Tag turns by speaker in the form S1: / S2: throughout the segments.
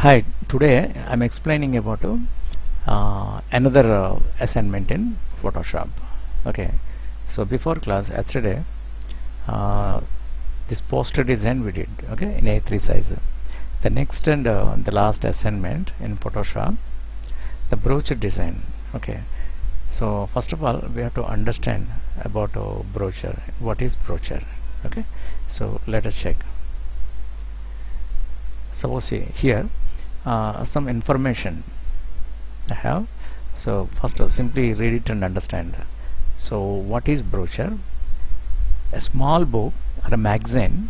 S1: Hi, today I'm explaining about another assignment in Photoshop. Okay, so before class yesterday, uh, this poster design we did, okay, in A3 size. The next and the last assignment in Photoshop, the brochure design. Okay, so first of all, we have to understand about brochure. What is brochure? Okay, so let us check. Suppose here some information I have. So first simply read it and understand. So what is brochure? A small book or a magazine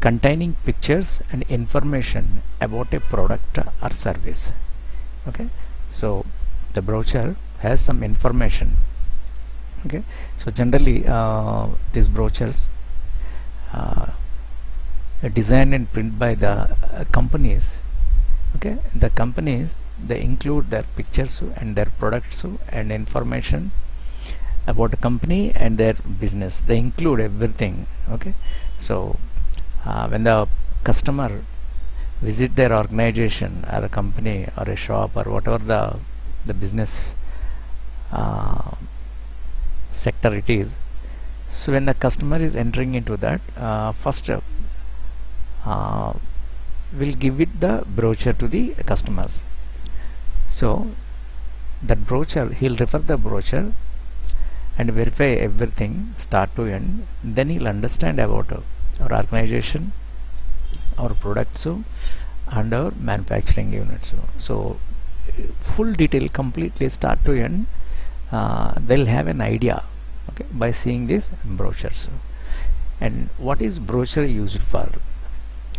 S1: containing pictures and information about a product or service. Okay, so the brochure has some information. Okay, so generally these brochures designed and printed by the companies. Okay, the companies, they include their pictures and their products and information about the company and their business. They include everything. Okay, so when the customer visit their organization or a company or a shop or whatever the business sector it is, so when the customer is entering into that, first will give it the brochure to the customers. So that brochure, he'll refer the brochure and verify everything start to end. Then he'll understand about our organization, our products and our manufacturing units. So full detail completely start to end, they'll have an idea, okay, by seeing these brochures. And what is brochure used for?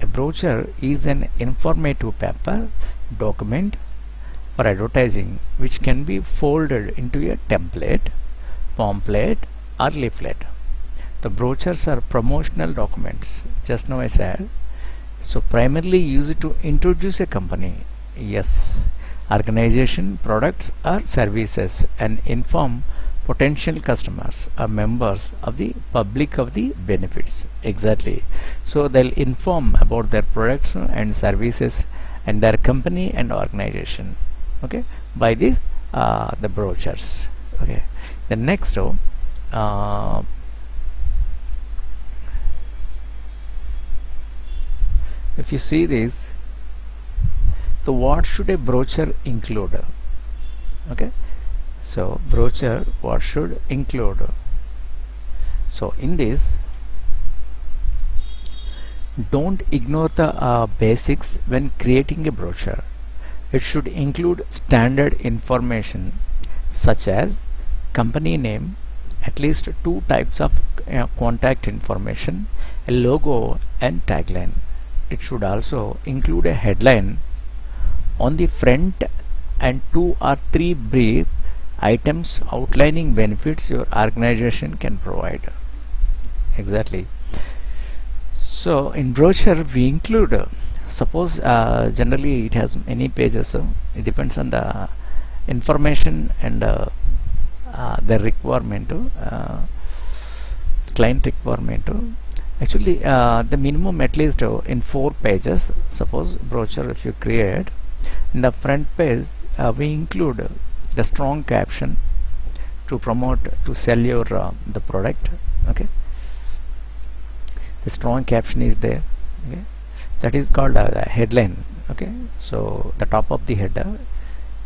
S1: A brochure is an informative paper document for advertising which can be folded into a template, pamphlet or leaflet. The brochures are promotional documents, just now I said. So primarily used to introduce a company, yes, organization, products or services, and inform potential customers or members of the public of the benefits. Exactly. So they'll inform about their products and services and their company and organization, okay, by these the brochures. Okay, the next if you see this, so what should a brochure include? Okay, so brochure, what should include? So in this, don't ignore the basics when creating a brochure. It should include standard information such as company name, at least 2 types of contact information, a logo and tagline. It should also include a headline on the front and 2 or 3 brief items outlining benefits your organization can provide. Exactly. So in brochure we include, suppose generally it has many pages, so it depends on the information and the requirement, client requirement. Actually the minimum at least in 4 pages. Suppose brochure if you create, in the front page we include the strong caption to promote, to sell your the product. Okay, the strong caption is there. Okay, that is called a headline. Okay, so the top of the header,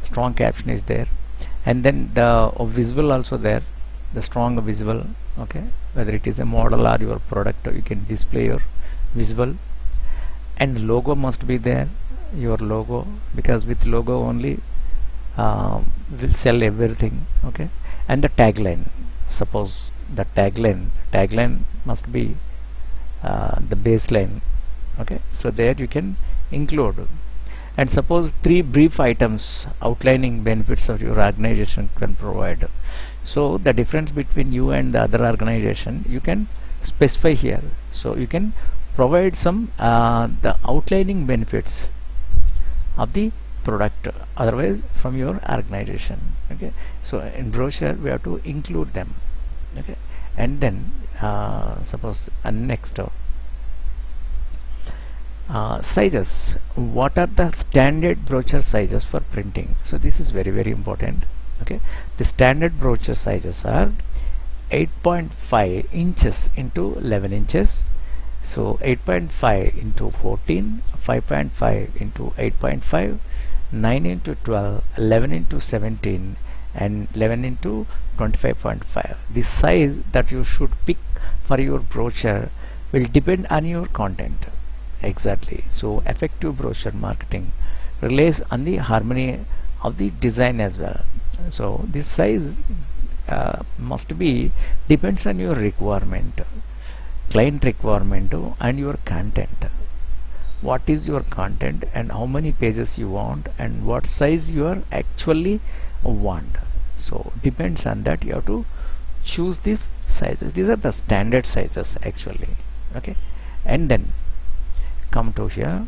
S1: strong caption is there, and then the visual also there, the strong visual. Okay, whether it is a model or your product, you can display your visual, and logo must be there, your logo, because with logo only will sell everything. Okay, and the tagline, suppose the tagline must be the baseline. Okay, so there you can include, and suppose 3 brief items outlining benefits of your organization can provide. So the difference between you and the other organization you can specify here. So you can provide some the outlining benefits of the product otherwise from your organization. Okay, so in brochure we have to include them. Okay, and then suppose next Sizes. What are the standard brochure sizes for printing? So this is very important. Okay, the standard brochure sizes are 8.5 inches into 11 inches. So 8.5 into 14, 5.5 into 8.5, 9 into 12, 11 into 17, and 11 into 25.5. The size that you should pick for your brochure will depend on your content. Exactly. So effective brochure marketing relies on the harmony of the design as well. So this size must be depends on your requirement, client requirement, and your content. What is your content and how many pages you want and what size you are actually want. So depends on that, you have to choose these sizes. These are the standard sizes actually. Okay, and then come to here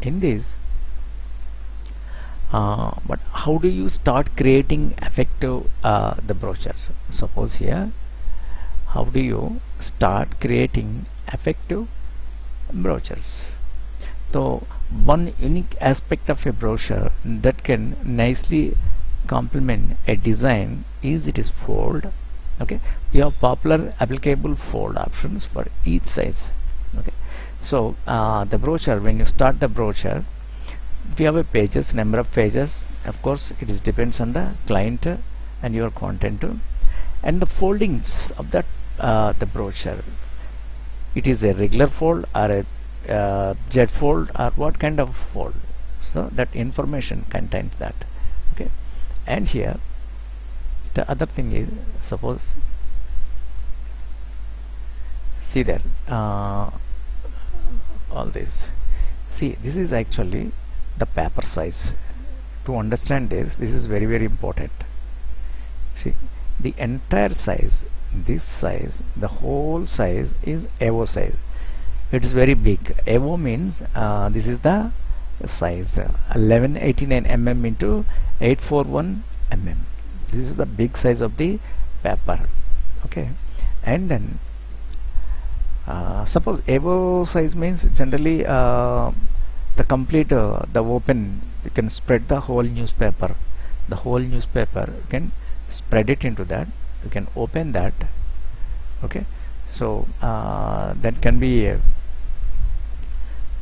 S1: in this. But how do you start creating effective the brochures? Suppose here, how do you start creating effective brochures? So one unique aspect of a brochure that can nicely complement a design is it is fold. Okay, we have popular applicable fold options for each size. Okay, so the brochure, when you start the brochure, we have a pages, number of pages. Of course, it is depends on the client and your content, and the foldings of that the brochure. It is a regular fold or a jet fold or what kind of fold. So that information contains that. Okay, and here the other thing is, suppose see there all this. See, this is actually the paper size. To understand this is very important. See, the entire size, this size, the whole size is A0 size. It is very big. A0 means this is the size 1189 mm into 841 mm. This is the big size of the paper. Okay, and then suppose A0 size means generally the complete the open, you can spread the whole newspaper. The whole newspaper you can spread it into that, you can open that. Okay, so that can be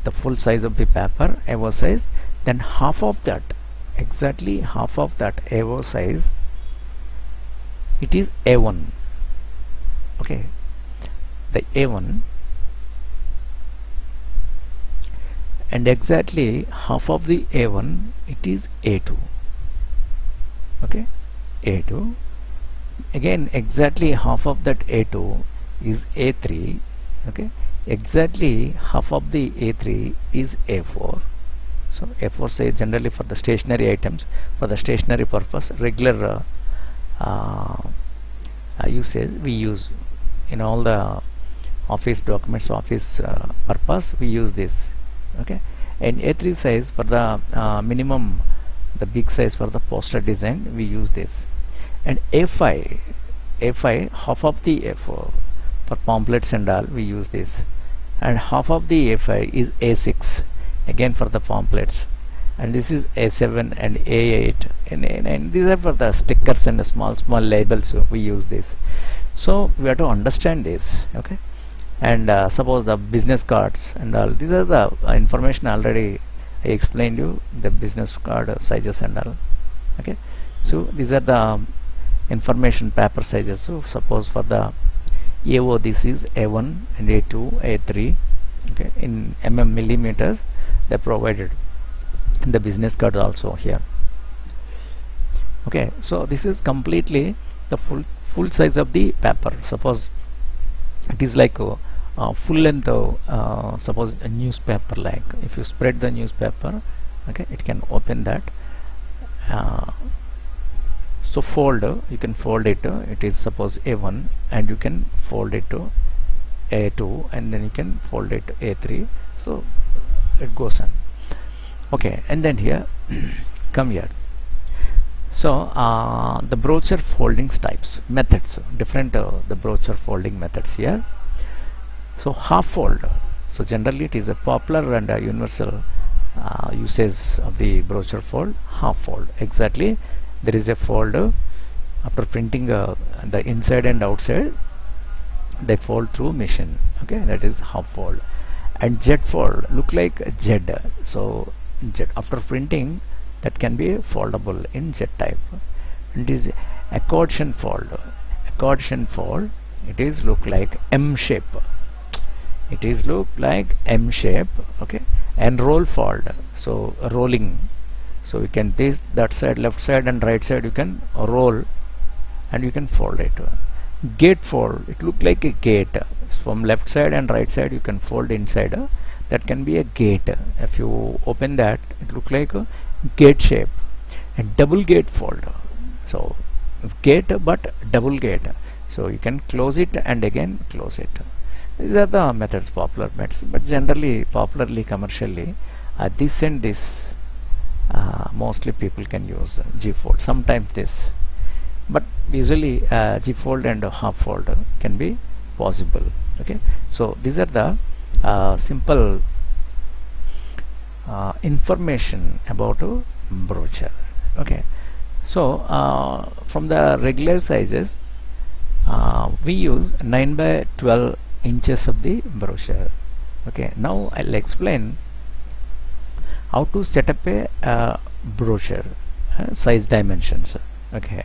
S1: the full size of the paper, A0 size. Then half of that, exactly half of that A0 size, it is A1. Okay, the A1, and exactly half of the A1 it is A2. Okay, A2. Again exactly half of that A2 is A3. Okay, exactly half of the A3 is A4. So A4 size generally for the stationary items, for the stationary purpose, regular usage we use in all the office documents, office purpose we use this. Okay, and A3 size for the minimum, the big size for the poster design we use this. And A5 half of the A4 for pamphlets and all we use this, and half of the A5 is A6 again for the pamphlets, and this is A7 and A8, and these are for the stickers and the small labels we use this. So we have to understand this. Okay, and suppose the business cards and all, these are the information already I explained you, the business card sizes and all. Okay, so these are the information paper sizes. So suppose for the A0 this is A1 and A2, A3. Okay, in millimeters they provided in the business card also here. Okay, so this is completely the full size of the paper. Suppose it is like full length suppose a newspaper, like if you spread the newspaper, okay, it can open that. So fold, you can fold it, it is suppose A1, and you can fold it to A2, and then you can fold it to A3. So it goes on. Okay, and then here come here. So the brochure folding types, methods, different the brochure folding methods here. So half fold, So generally it is a popular and a universal usage of the brochure fold, half fold. Exactly, there is a fold after printing the inside and outside, they fold through machine. Okay, that is half fold. And Z fold look like Z. So Z after printing, that can be foldable in Z type. And it is accordion fold. Accordion fold, it is look like M shape. It is look like M shape. Okay, and roll fold, so rolling. So you can this that side, left side and right side, you can roll and you can fold it. Gate fold, it look like a gate. From left side and right side you can fold inside. That can be a gate. If you open that, it look like a gate shape. And double gate fold, so gate but double gate, so you can close it and again close it. These are the methods, popular methods, but generally popularly commercially this and this mostly people can use G fold, sometimes this, but usually G fold and half fold can be possible. Okay, so these are the simple information about a brochure. Okay, so from the regular sizes we use 9 by 12 inches of the brochure. Okay, now I'll explain how to set up a brochure size dimensions. Okay,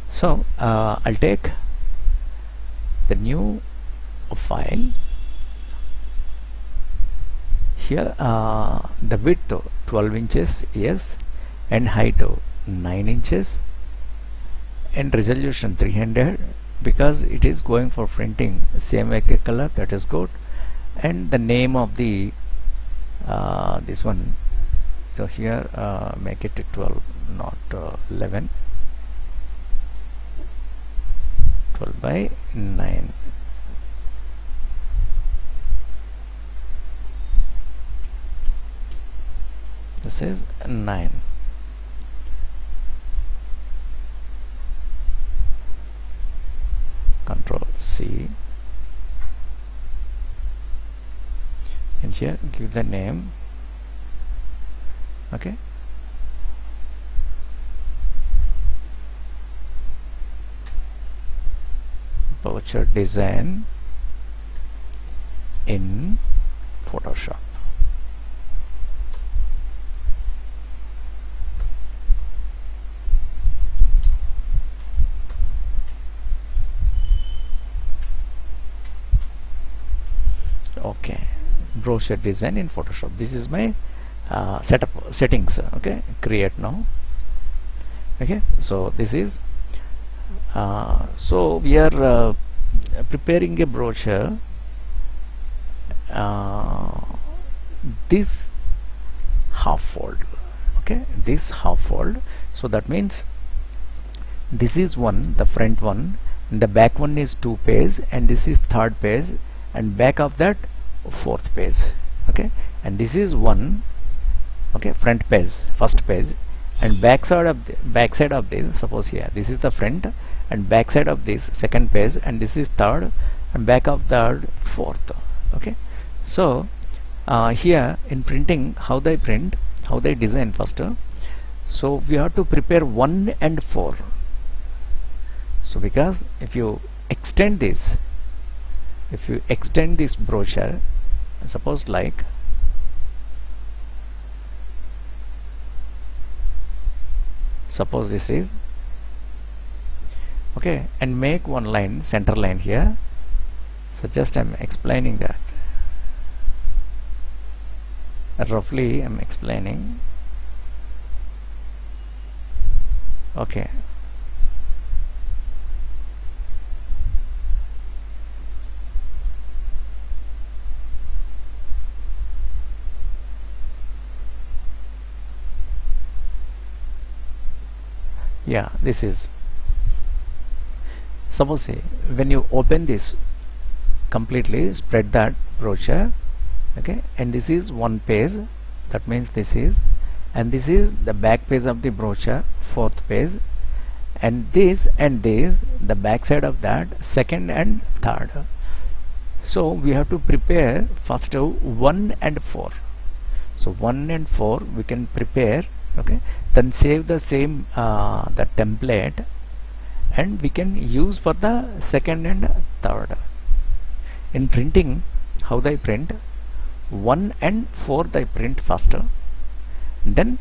S1: so I'll take the new file. Here the width 12 inches, yes, and height 9 inches, and resolution 300, because it is going for printing same like color, that is good. And the name of the this one, so here make it 12, not 11. 12 by 9. This is 9. Control C, and here give the name. Okay, brochure design in Photoshop. Okay, brochure design in Photoshop. This is my settings. Okay, create now. Okay, so this is so we are preparing a brochure. This half fold. Okay, this half fold. So that means this is one, the front one, and the back one is 2 page, and this is 3rd page, and back of that 4th page. Okay, and this is one. Okay, front page, 1st page, and back side of this, suppose here this is the front, and back side of this 2nd page, and this is 3rd, and back of 3rd 4th. Okay, so here in printing, how they print, how they design first. So we have to prepare 1 and 4. So because if you extend this, brochure, suppose like this is okay, and make one line, center line here. So just I'm explaining that roughly, I'm explaining. Okay, yeah, this is, suppose say when you open this completely, spread that brochure. Okay, and this is 1 page, that means this is, and this is the back page of the brochure, 4th page, and this and this the back side of that 2nd and 3rd. So we have to prepare first 1 and 4. So 1 and 4 we can prepare, okay, then save the same the template, and we can use for the second and third. In printing, how they print, 1 and 4 they print faster, then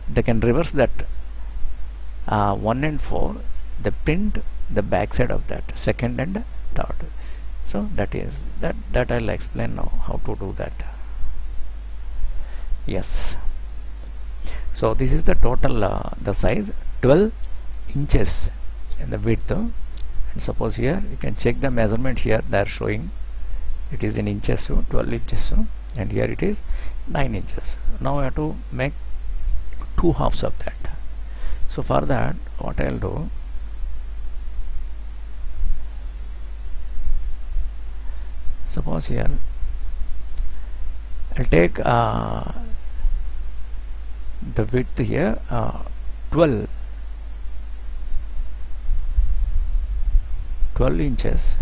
S1: they can reverse that 1 and 4 they print the back side of that second and third. So that I'll explain now how to do that. Yes, so this is the total the size 12 inches in the width, and suppose here you can check the measurement. Here they are showing it is in inches, so 12 inches, so, and here it is 9 inches. Now I have to make 2 halves of that. So for that, what I'll do, suppose here I'll take the width here 12 inches.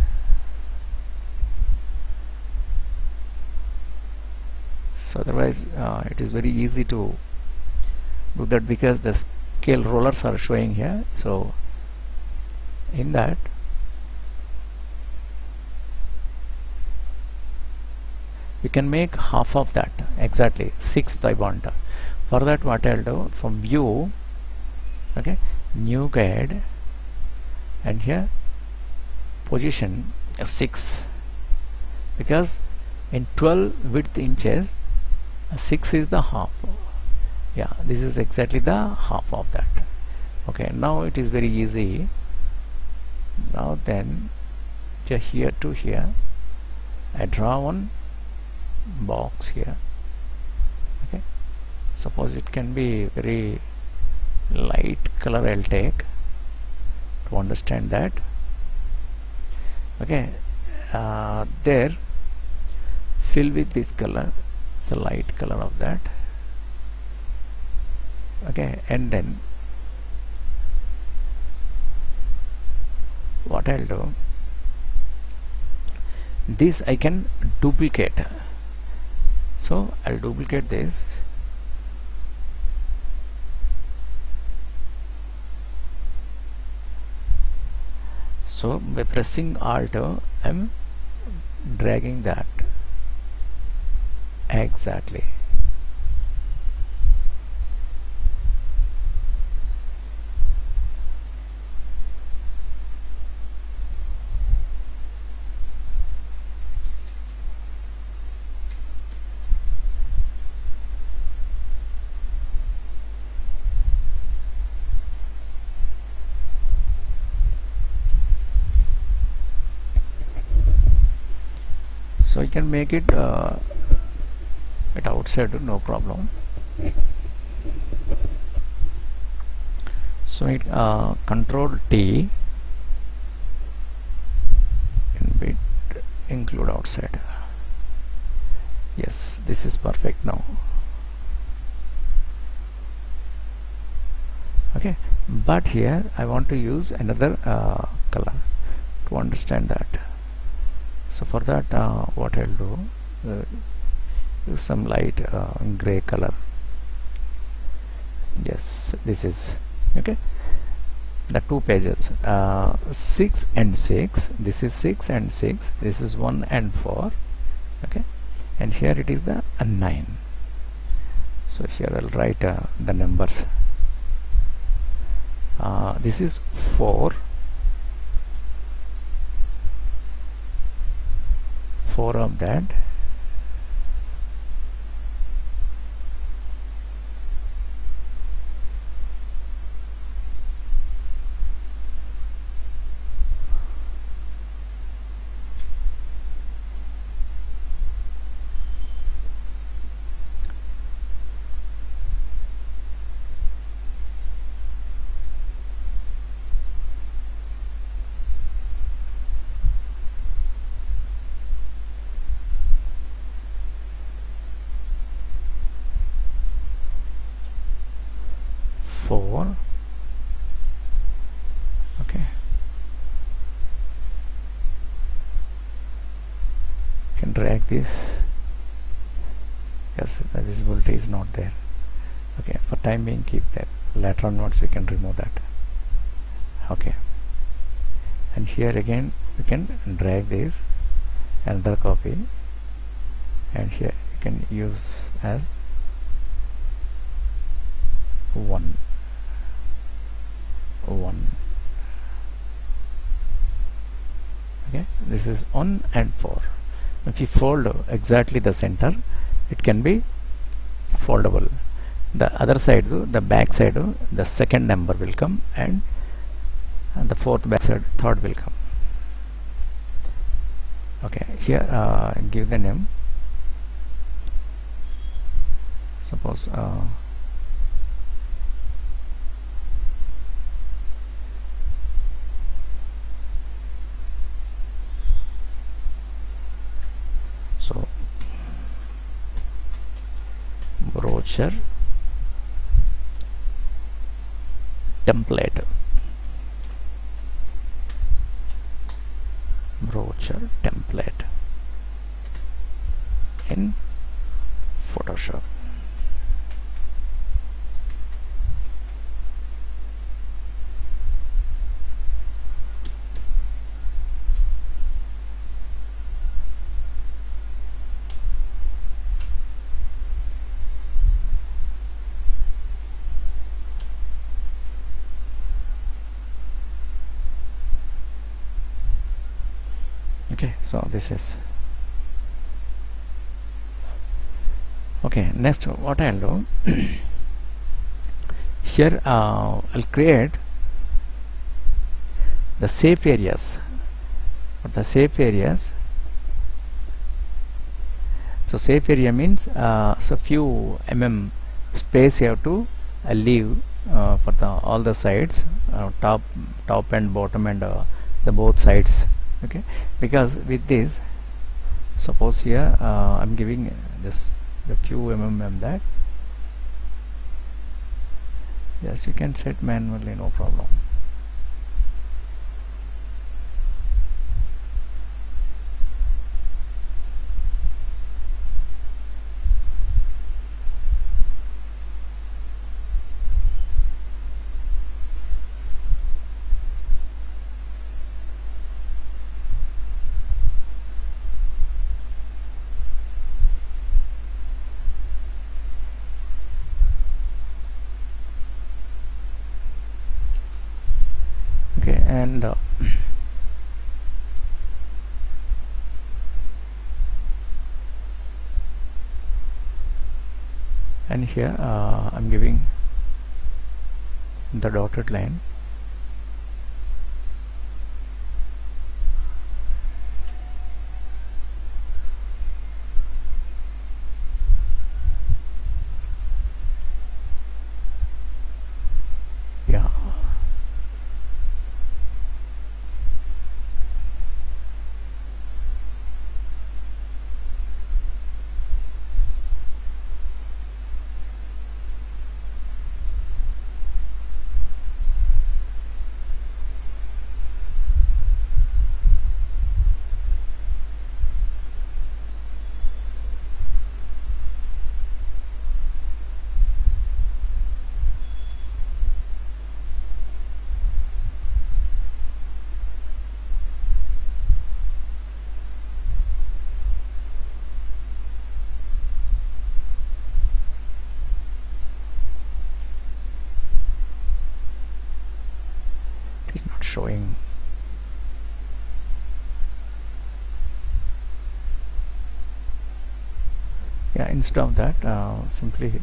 S1: So otherwise it is very easy to do that, because the scale rollers are showing here. So in that we can make half of that, exactly 6th I want. For that, what I'll do, from view, okay, new guide, and here position 6, because in 12 width inches 6 is the half. Yeah, this is exactly the half of that. Okay, now it is very easy. Now then, just here to here I draw one box here. Okay, suppose it can be very light color I'll take to understand that. Okay, there fill with this color, the light color of that. Okay, and then what I'll do, this I can duplicate. So I'll duplicate this. So by pressing Alt, I'm dragging that exactly. So you can make it at outside, no problem. So it Control T in bit include outside. Yes, this is perfect now. Okay, but here I want to use another color to understand that. So for that, what I'll do, use some light gray color. Yes, this is okay. The 2 pages, 6 and 6. This is 6 and 6. This is 1 and 4. Okay, and here it is the 9. So here I'll write the numbers. This is 4 of that. Four. Okay, this because the visibility is not there. Okay, for time being keep that. Later onwards we can remove that. Okay, and here again we can drag this another copy, and here you can use as 1 1. Okay, this is 1 and 4. If you fold exactly the center, it can be foldable. The other side, the back side, the second number will come, and the fourth back side, third will come. Okay, here give the name. Suppose so brochure template, brochure template in Photoshop. Okay, so this is okay. Next, what I'll do here, I'll create the safe areas. The safe areas. So safe area means so few space you have to leave for the all the sides, top and bottom, and the both sides. Okay, because with this, suppose here I'm giving this the few that. Yes, you can set manually, no problem. Okay, and here I'm giving the dotted line. Yeah. It is not showing. Yeah, instead of that, simply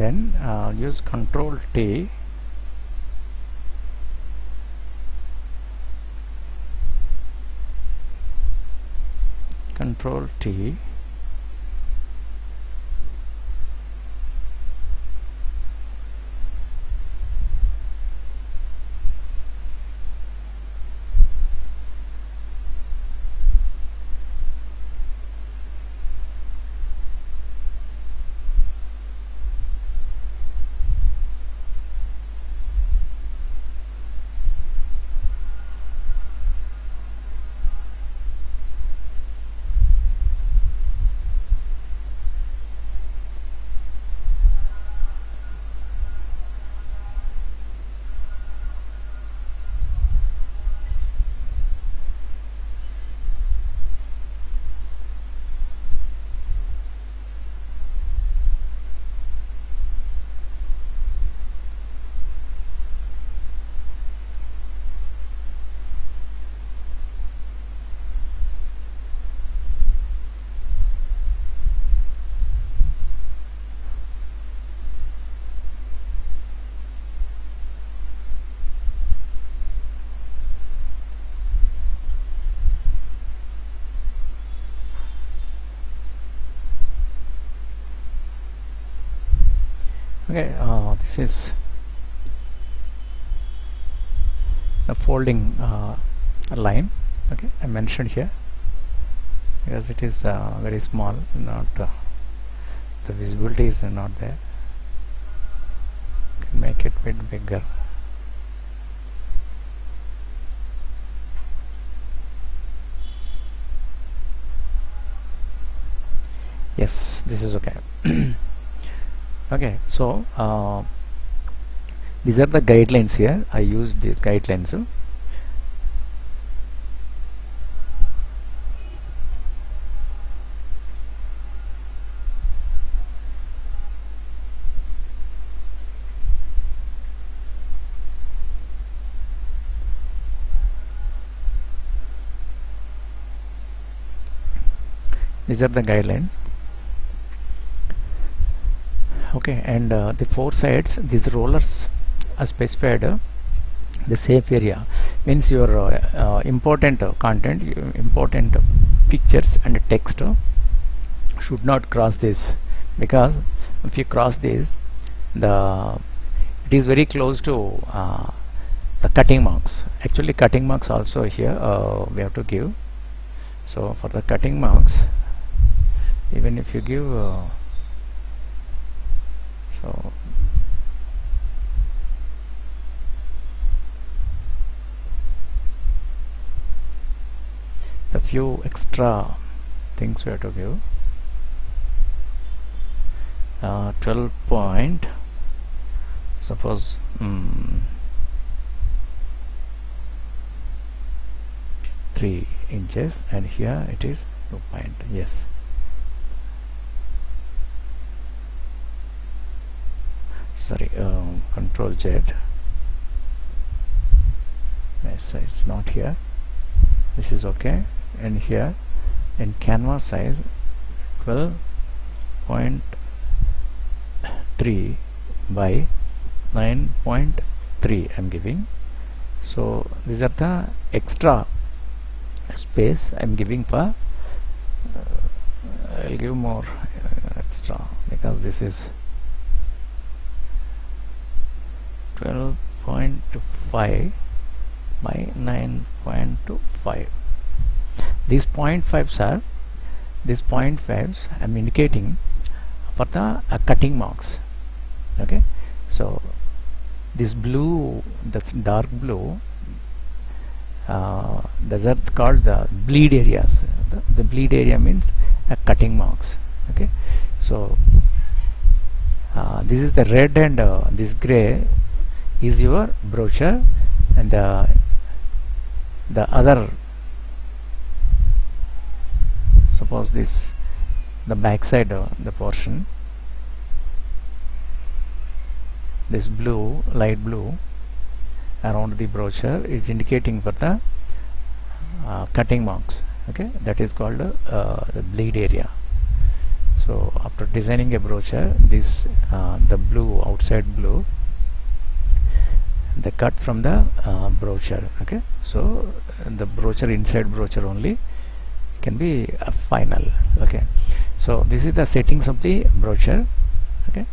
S1: then use Control T, Control T, okay. This is the folding line, okay, I mentioned here because it is very small, not the visibility is not there. Can make it a bit bigger. Yes, this is okay. Okay, so these are the guidelines here. I used these guidelines. These are the guidelines. Okay, and the four sides, these rollers are specified the safe area, means your important content, important pictures and text should not cross this, because if you cross this, it is very close to the cutting marks. Actually cutting marks also here we have to give. So for the cutting marks, even if you give so the few extra things we have to give, 12 point, suppose 3 inches, and here it is 2 point. Yes, sorry, Control Z. Yes, it's not here. This is okay. And here in canvas size 12.3 by 9.3 I'm giving. So these are the extra space I'm giving for I'll give more extra, because this is 12.5 by 9.25. These 0.5s are, these 0.5s I'm indicating for the cutting marks. Okay, so this blue, that's dark blue, those are called the bleed areas. The bleed area means cutting marks. Okay, so this is the red, and this gray is your brochure, and the other, suppose this, the back side, the portion, this blue, light blue around the brochure is indicating for the cutting marks. Okay, that is called the bleed area. So So after designing a brochure, this the blue, outside blue, the cut from the brochure. Okay, so the brochure, inside brochure only can be final. Okay, so this is the settings of the brochure. Okay,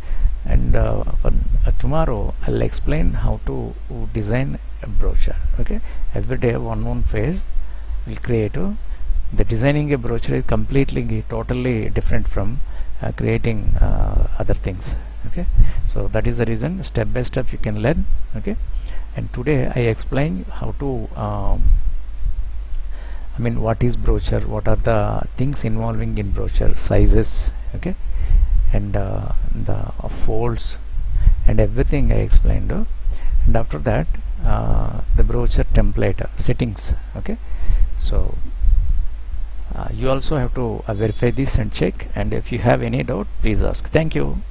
S1: and for tomorrow I'll explain how to design a brochure. Okay, every day one phase will create. The designing a brochure is completely totally different from creating other things. Okay, so that is the reason, step by step you can learn. Okay, and today I explain how to I mean, what is brochure, what are the things involving in brochure, sizes, okay, and the folds and everything I explained. And after that the brochure template settings. Okay, so you also have to verify this and check, and if you have any doubt, please ask. Thank you.